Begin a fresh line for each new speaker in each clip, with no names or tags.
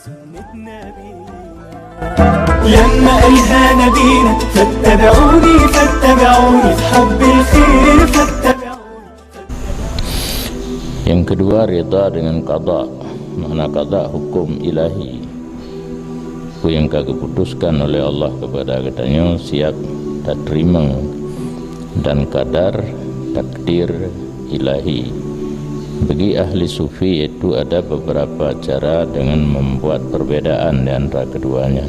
سنة نبينا لما قالها نبينا فاتبعوني فاتبعوني في حب الخير فاتبعوني.
Yang kedua, rida dengan qada. Makna qada hukum ilahi, apa yang keputuskan oleh Allah kepada katanya siap tak terima, dan kadar takdir ilahi. Bagi ahli sufi itu ada beberapa cara dengan membuat perbedaan di antara keduanya.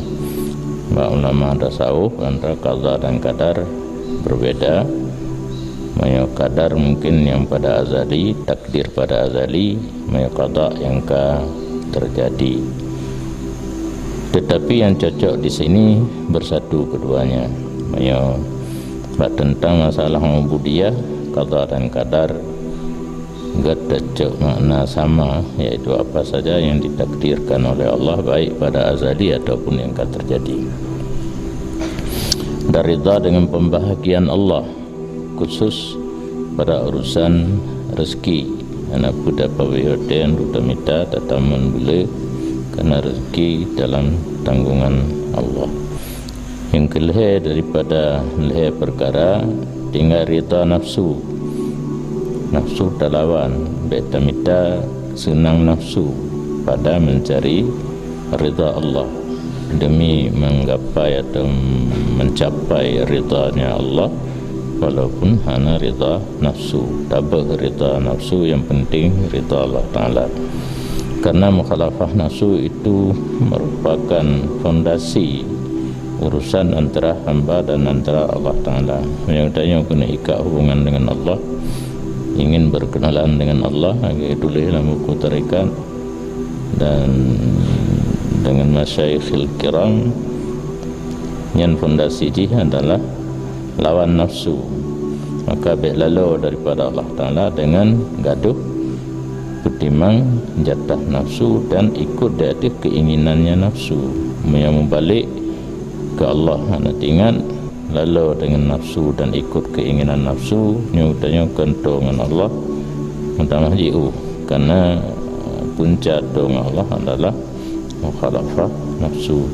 Ulama tasawuf antara qada dan kadar berbeda. Maya qadar mungkin yang pada azali, takdir pada azali, maya qada yang terjadi. Tetapi yang cocok di sini bersatu keduanya. Maya tentang masalah ubudiyah, qada dan qadar enggak cocok makna sama, yaitu apa saja yang ditakdirkan oleh Allah baik pada azali ataupun yang akan terjadi. Dan ridha dengan pembahagian Allah khusus pada urusan rezeki. Anak budak pawihoden rutamita tataman bule karena rezeki dalam tanggungan Allah. Yang kelih daripada leh perkara tinggal rita nafsu. Nafsu talawan betamita senang nafsu pada mencari ridha Allah demi menggapai atau mencapai ridhanya Allah, walaupun hanya ridha nafsu. Tabah ridha nafsu, yang penting ridha Allah Ta'ala. Karena mukhalafah nafsu itu merupakan fondasi urusan antara hamba dan antara Allah Ta'ala. Yang tanya kena ikat hubungan dengan Allah, ingin berkenalan dengan Allah, tulis dalam buku tarikat dan dengan masyayikhil kiram. Yang fondasi ini adalah lawan nafsu. Maka lalu daripada Allah Ta'ala dengan gaduh ketimbang jatah nafsu dan ikut dari keinginannya nafsu. Yang membalik ke Allah anak ingat lalu dengan nafsu dan ikut keinginan nafsu, nyutanya kentongan Allah mutamah jiu. Karena puncak dong Allah adalah mukhalafah nafsu.